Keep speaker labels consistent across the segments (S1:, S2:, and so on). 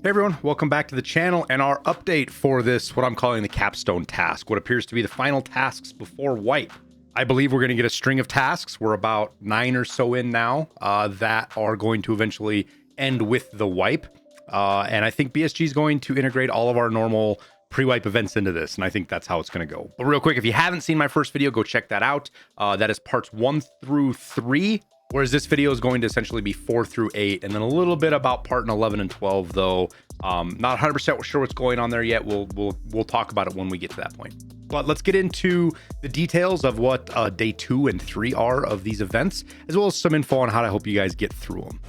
S1: Hey everyone, welcome back to the channel and our update for this, what I'm calling the capstone task, what appears to be the final tasks before wipe. I believe we're going to get a string of tasks. We're about 9 or so in now that are going to eventually end with the wipe. And I think BSG is going to integrate all of our normal pre-wipe events into this, and I think that's how it's going to go. But real quick, if you haven't seen my first video, go check that out. That is parts 1 through 3. Whereas this video is going to essentially be 4 through 8, and then a little bit about part 11 and 12, though. Not 100% sure what's going on there yet. We'll talk about it when we get to that point. But let's get into the details of what day 2 and 3 are of these events, as well as some info on how to help you guys get through them.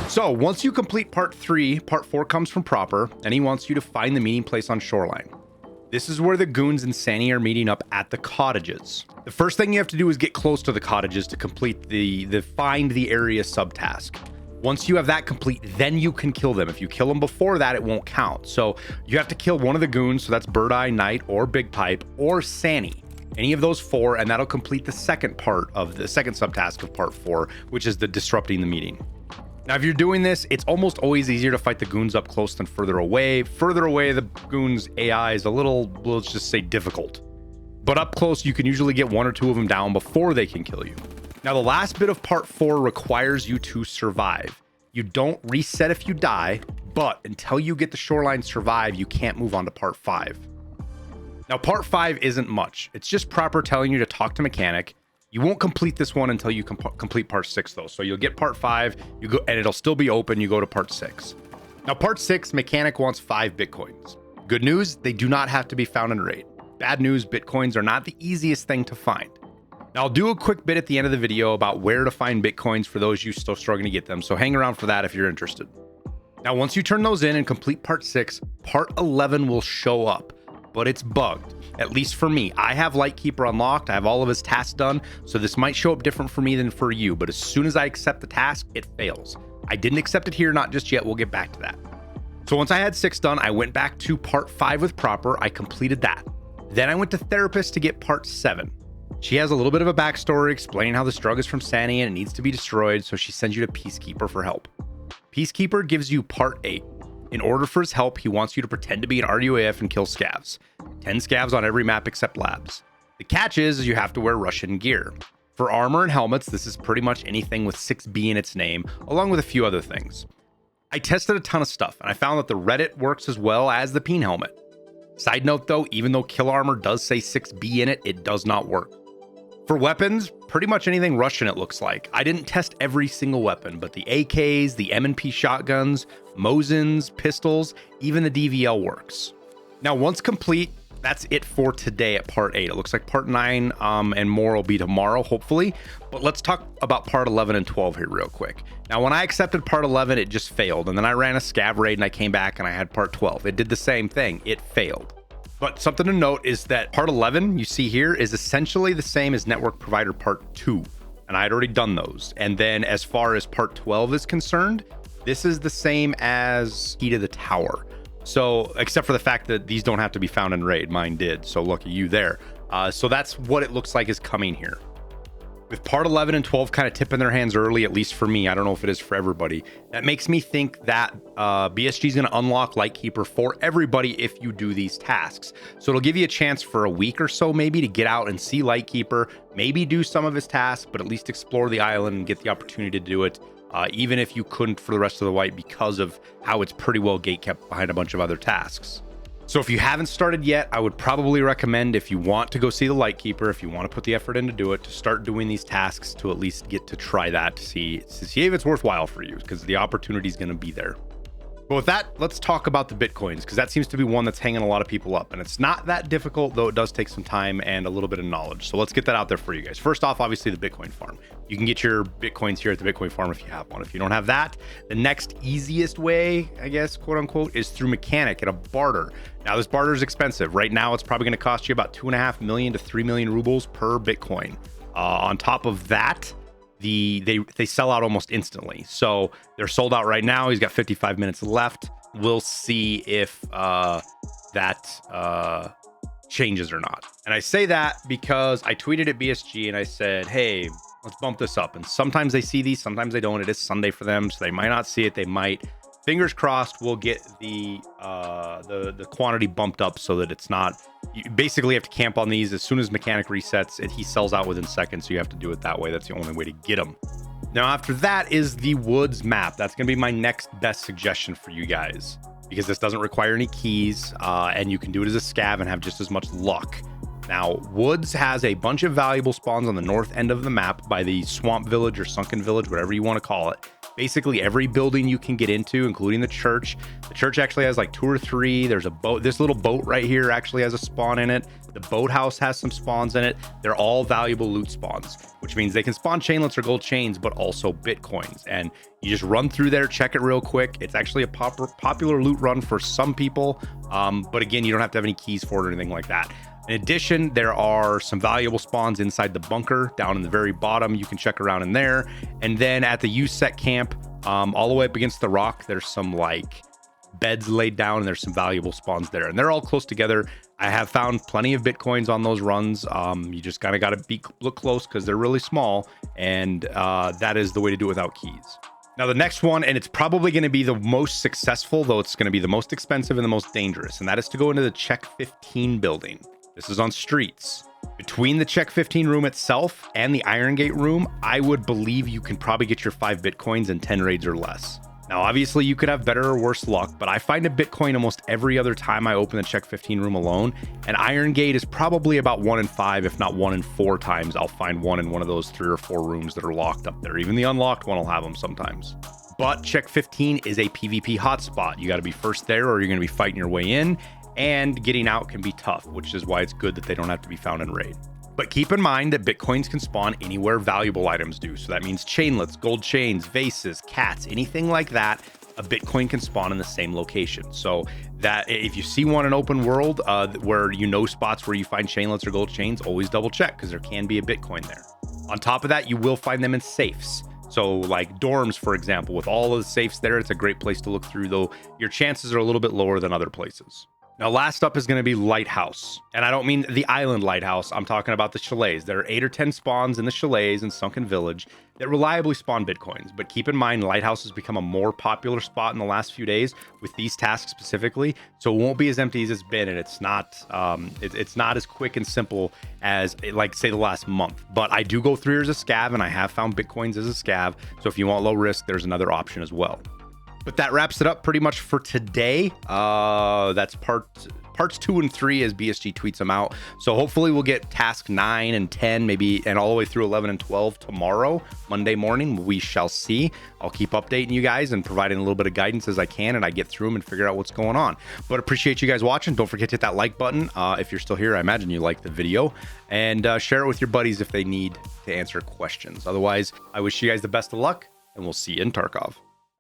S1: So once you complete part 3, part 4 comes from Proper, and he wants you to find the meeting place on Shoreline. This is where the goons and Sandy are meeting up at the cottages. The first thing you have to do is get close to the cottages to complete the find the area subtask. Once you have that complete, then you can kill them. If you kill them before that, it won't count. So you have to kill one of the goons, so that's Bird Eye, Knight, or Big Pipe, or Sandy. Any of those 4, and that'll complete the second part of the second subtask of part 4, which is the disrupting the meeting. Now, if you're doing this, it's almost always easier to fight the goons up close than further away. Further away, the goons' AI is a little, let's just say, difficult. But up close, you can usually get 1 or 2 of them down before they can kill you. Now, the last bit of part 4 requires you to survive. You don't reset if you die, but until you get the Shoreline survive, you can't move on to part 5. Now, part 5 isn't much. It's just Proper telling you to talk to Mechanic. You won't complete this one until you complete part 6, though. So you'll get part 5, you go, and it'll still be open. You go to part 6. Now, part 6, Mechanic wants 5 Bitcoins. Good news, they do not have to be found in raid. Bad news, Bitcoins are not the easiest thing to find. Now, I'll do a quick bit at the end of the video about where to find Bitcoins for those you still struggling to get them. So hang around for that if you're interested. Now, once you turn those in and complete part 6, part 11 will show up. But it's bugged, at least for me. I have Lightkeeper unlocked. I have all of his tasks done, so this might show up different for me than for you, but as soon as I accept the task, it fails. I didn't accept it here, not just yet. We'll get back to that. So once I had 6 done, I went back to part 5 with Proper. I completed that. Then I went to Therapist to get part 7. She has a little bit of a backstory explaining how this drug is from Sandy and it needs to be destroyed, so she sends you to Peacekeeper for help. Peacekeeper gives you part 8. In order for his help, he wants you to pretend to be an RUAF and kill scavs. 10 scavs on every map except labs. The catch is you have to wear Russian gear. For armor and helmets, this is pretty much anything with 6B in its name, along with a few other things. I tested a ton of stuff, and I found that the Reddit works as well as the Peen helmet. Side note though, even though kill armor does say 6B in it, it does not work. For weapons, pretty much anything Russian it looks like. I didn't test every single weapon, but the AKs, the M&P shotguns, Mosins, pistols, even the DVL works. Now, once complete, that's it for today at part 8. It looks like part 9 and more will be tomorrow, hopefully. But let's talk about part 11 and 12 here real quick. Now, when I accepted part 11, it just failed. And then I ran a scav raid and I came back and I had part 12. It did the same thing. It failed. But something to note is that part 11 you see here is essentially the same as Network Provider part 2. And I had already done those. And then as far as part 12 is concerned, this is the same as Key to the Tower. So except for the fact that these don't have to be found in raid, mine did. So lucky you there. So that's what it looks like is coming here. With part 11 and 12 kind of tipping their hands early, at least for me, I don't know if it is for everybody, that makes me think that BSG is going to unlock Lightkeeper for everybody if you do these tasks. So it'll give you a chance for a week or so maybe to get out and see Lightkeeper, maybe do some of his tasks, but at least explore the island and get the opportunity to do it, even if you couldn't for the rest of the wipe because of how it's pretty well gatekept behind a bunch of other tasks. So if you haven't started yet, I would probably recommend, if you want to go see the Lightkeeper, if you want to put the effort in to do it, to start doing these tasks to at least get to try that to see if it's worthwhile for you, because the opportunity is going to be there. But with that, let's talk about the Bitcoins, because that seems to be one that's hanging a lot of people up. And it's not that difficult, though it does take some time and a little bit of knowledge. So let's get that out there for you guys. First off, obviously, the Bitcoin farm. You can get your Bitcoins here at the Bitcoin farm if you have one. If you don't have that, the next easiest way, I guess, quote unquote, is through Mechanic at a barter. Now, this barter is expensive. Right now, it's probably going to cost you about 2.5 million to 3 million rubles per Bitcoin. On top of that, they sell out almost instantly. So they're sold out right now. He's got 55 minutes left. We'll see if that changes or not. And I say that because I tweeted at BSG and I said, hey, let's bump this up. And sometimes they see these, sometimes they don't. It is Sunday for them, so they might not see it. They might fingers crossed we'll get the quantity bumped up so that it's not, you basically have to camp on these as soon as mechanic resets and he sells out within seconds, so you have to do it that way. That's the only way to get them. Now after that is the woods map. That's going to be my next best suggestion for you guys, because this doesn't require any keys, and you can do it as a scav and have just as much luck. Now, Woods has a bunch of valuable spawns on the north end of the map by the Swamp Village or Sunken Village, whatever you want to call it. Basically, every building you can get into, including the church. The church actually has like 2 or 3. There's a boat. This little boat right here actually has a spawn in it. The boathouse has some spawns in it. They're all valuable loot spawns, which means they can spawn chainlets or gold chains, but also bitcoins. And you just run through there, check it real quick. It's actually a popular loot run for some people. But again, you don't have to have any keys for it or anything like that. In addition, there are some valuable spawns inside the bunker down in the very bottom. You can check around in there. And then at the USET camp, all the way up against the rock, there's some like beds laid down and there's some valuable spawns there. And they're all close together. I have found plenty of bitcoins on those runs. You just kind of got to look close because they're really small. And that is the way to do it without keys. Now, the next one, and it's probably going to be the most successful, though it's going to be the most expensive and the most dangerous, and that is to go into the Check 15 building. This is on streets. Between the Check 15 room itself and the Iron Gate room, I would believe you can probably get your 5 bitcoins in 10 raids or less. Now, obviously, you could have better or worse luck, but I find a bitcoin almost every other time I open the Check 15 room alone, and Iron Gate is probably about 1 in 5, if not 1 in 4 times I'll find one in one of those 3 or 4 rooms that are locked up there. Even the unlocked one will have them sometimes. But Check 15 is a PvP hotspot. You got to be first there or you're going to be fighting your way in, and getting out can be tough, which is why it's good that they don't have to be found in raid. But keep in mind that bitcoins can spawn anywhere valuable items do. So that means chainlets, gold chains, vases, cats, anything like that, a bitcoin can spawn in the same location. So that if you see one in open world where you know spots where you find chainlets or gold chains, always double check because there can be a bitcoin there. On top of that, you will find them in safes. So like dorms, for example, with all of the safes there, it's a great place to look through, though your chances are a little bit lower than other places. Now, last up is going to be Lighthouse. And I don't mean the island lighthouse. I'm talking about the chalets. There are 8 or 10 spawns in the chalets in Sunken Village that reliably spawn bitcoins. But keep in mind, Lighthouse has become a more popular spot in the last few days with these tasks specifically. So it won't be as empty as it's been. And it's not as quick and simple as, like, say, the last month. But I do go through here as a scav, and I have found bitcoins as a scav. So if you want low risk, there's another option as well. But that wraps it up pretty much for today. That's parts 2 and 3 as BSG tweets them out. So hopefully we'll get task 9 and 10, maybe, and all the way through 11 and 12 tomorrow, Monday morning. We shall see. I'll keep updating you guys and providing a little bit of guidance as I can, and I get through them and figure out what's going on. But appreciate you guys watching. Don't forget to hit that like button. If you're still here, I imagine you like the video, and share it with your buddies if they need to answer questions. Otherwise, I wish you guys the best of luck, and we'll see you in Tarkov.